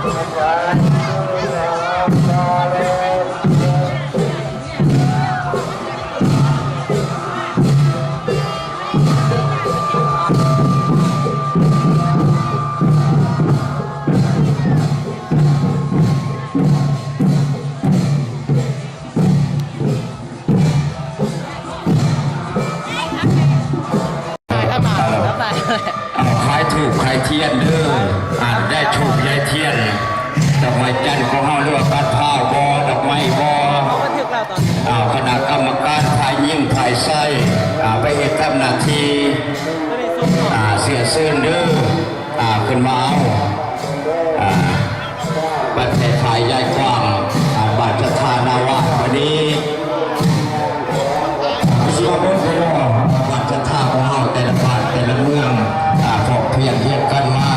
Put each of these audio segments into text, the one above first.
ขายถูกขายเทียนเด้อได้ถูกยายเทียนดอกไม้จันทร์ของเฮาเรียกว่าปัดผ้าบอดอกไม้บอคณะกรรมการถ่ายยิ่งถ่ายไส้ไปเฮ็ดตามหน้าที่เสียซื่นเด้อขึ้นมาเอาบัดแต่ถ่ายยายกว้างบัดจะทานาวะวันนี้เชื่อเบิ่งไปว่าบัดจะท่าของเฮาแต่ละบ้านแต่ละเมืองพอเพียงเทียบกันมา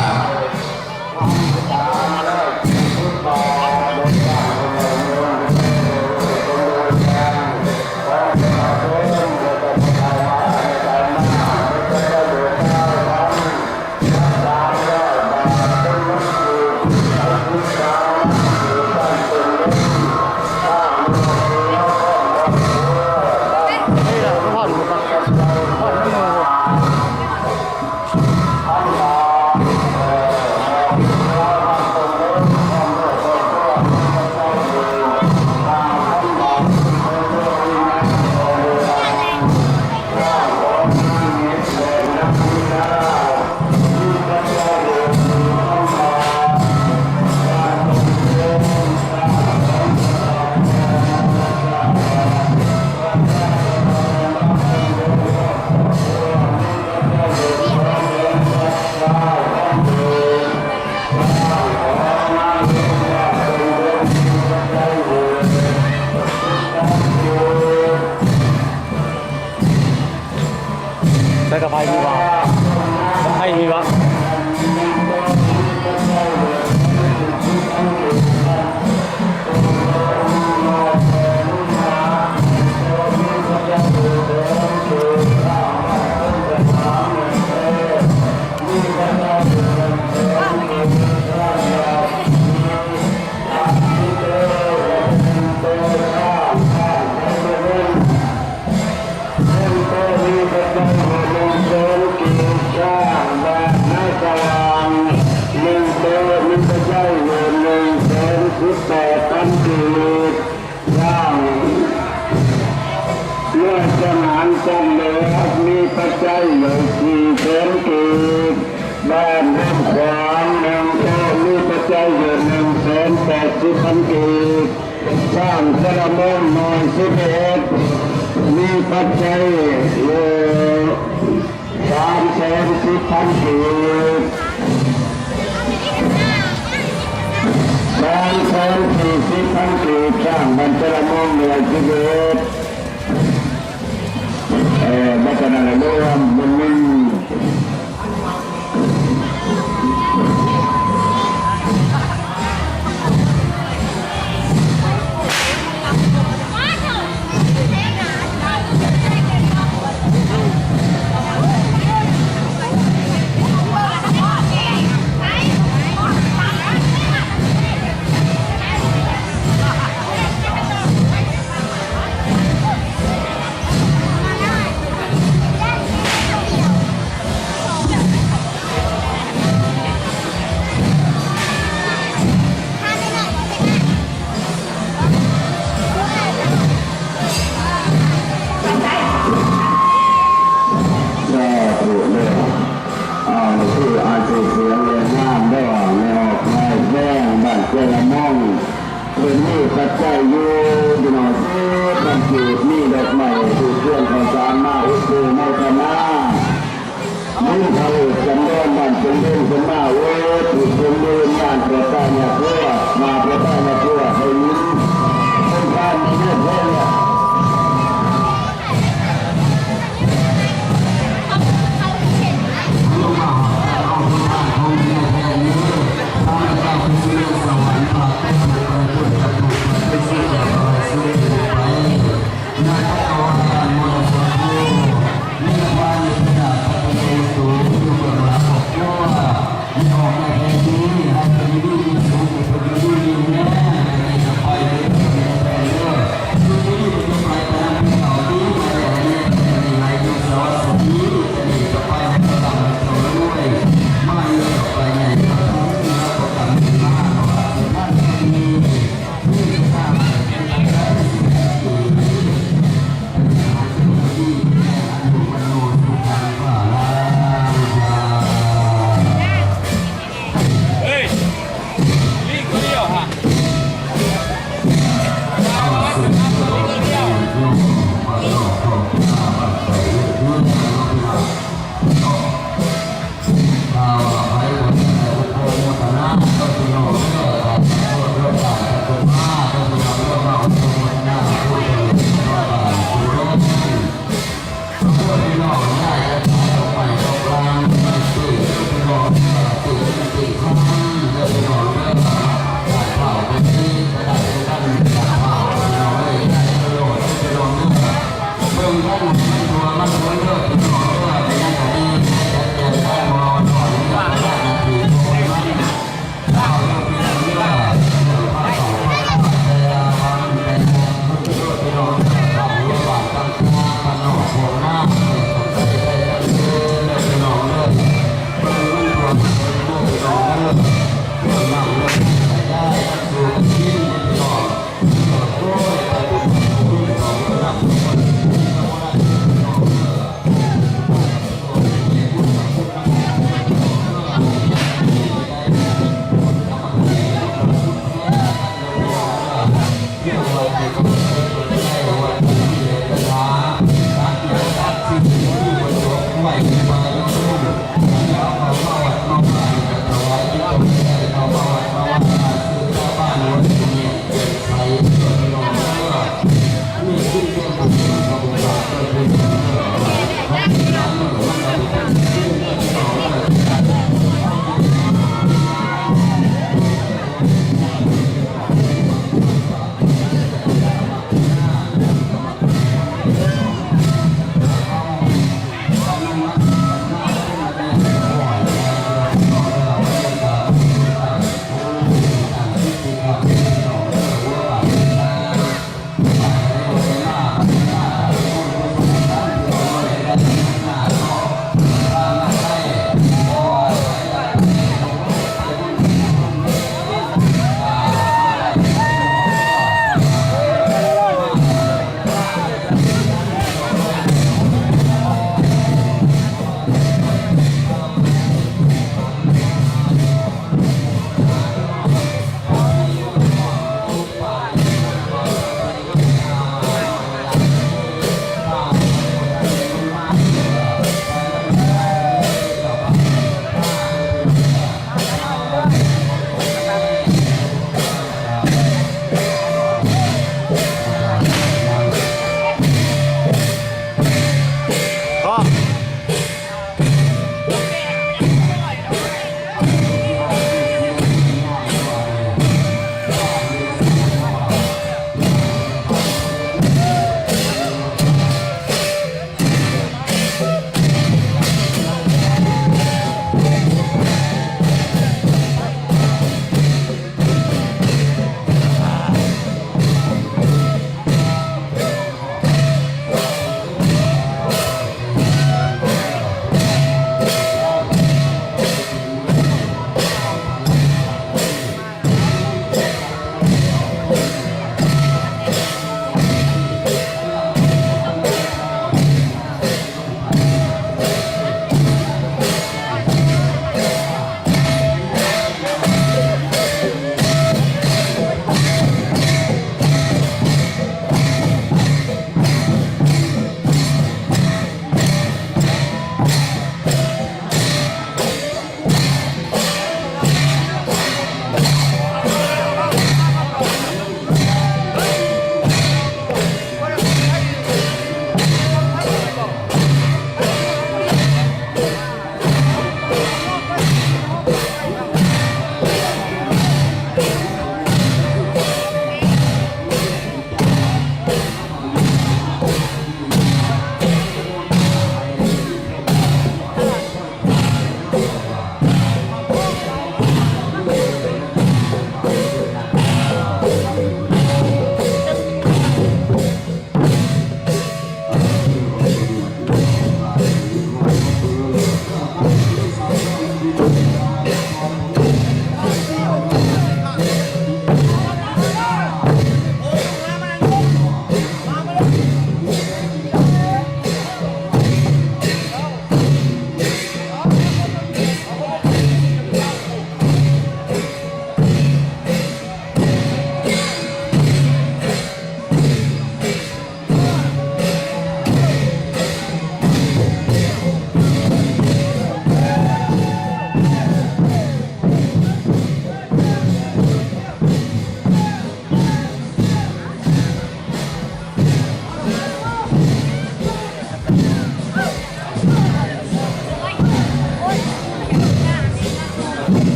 แล้วก็ไพ่มีวะไพ่มีวะมีปัจจัยหนึ่งสี่แสนกีบบ้านน้ำขวางหนึ่งแก้วมีปัจจัยอยู่180,000 กีบสร้างสระมงหน่อย11มีปัจจัยอยู่310,000 กีบ340,000 กีบสร้างบรรจระมงหน่อย11บัตรนั้นรวมมันมีปัจจัยอยู่ดีหน่อยบางจุดมีดอกไม้ถูกเครื่องของสารมาอุดดูไม่ชนะนี่เขาจำนวนบ้านเป็นเรื่องเป็นมาเว้ยถูกเป็นเรื่องงานประกาศเนี่ยเพื่อมาประกาศเนี่ยเพื่อให้ยิ้มเป็นการมีเรื่องเพื่อ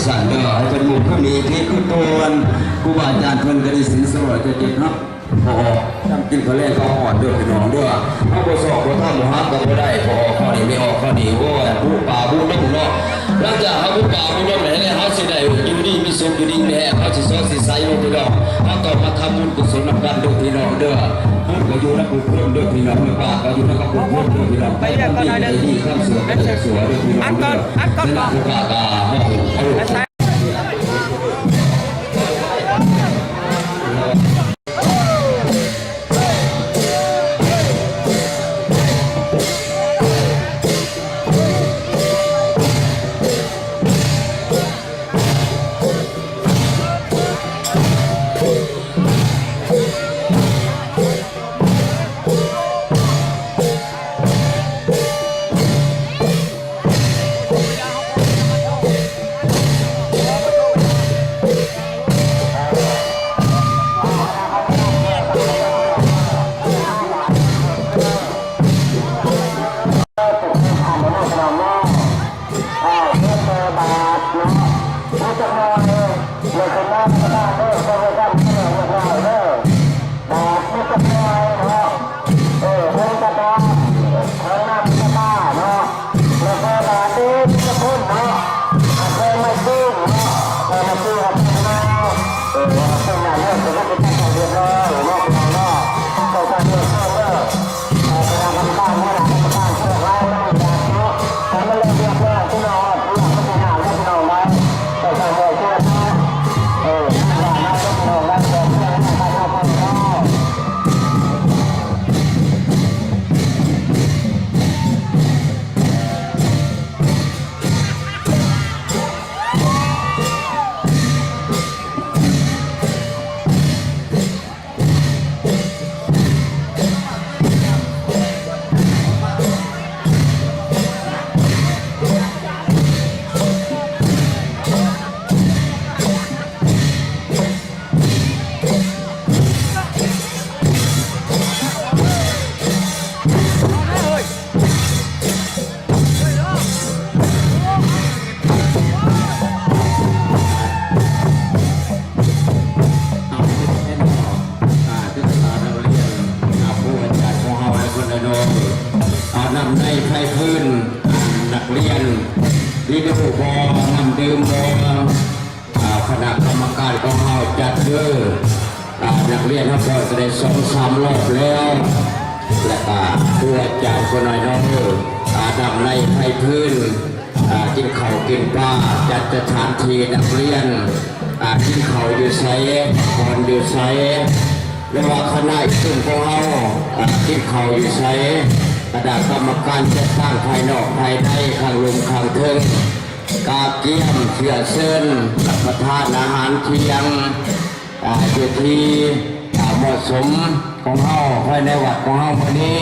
สั่นเด้อให้เป็นหมู่ผู้นี้ที่คือตัวครูบาอาจารย์เพิ่นก็ได้สินสมรจะเจ็บเนาะพอทำกินเขาเล่นเขาอ่อนเด้อพี่น้องเด้อเอาบ่สอบบ่ทำบ่ฮักก็บ่ได้พอข้อนี้ไม่ออกข้อนี้โอ้ยผู้ป่าผู้น้ำเนาะหลังจากเขาผู้ป่าผู้น้ำไหนเนี่ยเขาสิได้อยู่ดีมีสุขอยู่ดีแน่เขาสิสอนสิใส่ลงพี่น้องเขาต้องมาทำบุญกุศลนำกันเด้อพี่น้องเด้อบุญก็อยู่นำบุญเพิ่มเด้อพี่น้องเด้อป่าก็อยู่นำกับบุญเพิ่มเด้อพี่น้องไปเรียกก่อนได้ดีข้ามสวยเด้อสวยเด้อพี่น้องอัดก่อนผู้ป่าก็เอานำในไฟพื้นนักเรียนวิดีโอบอนำดื่มบอคณะกรรมการของเราจัดเด้อนักเรียนทั้งหมดจะได้2-3 รอบแล้วและก็ตัวจ่ายคนน้อยน้องนำในไฟพื้นกินข้าวกินปลาจัดสถานที่นักเรียนกินข้าวอยู่ไซก่อนอยู่ไซและว่าคณะซึ่งของเรากินข้าวอยู่ไซคณะกรรมการจัดตั้งภายนอกภายในข้างลมข้างเทิงกาเกียมเชื่อเชิญรับประทานอาหารเที่ยงอยู่ที่เหมาะสมของเราภายในวัดของเราวันนี้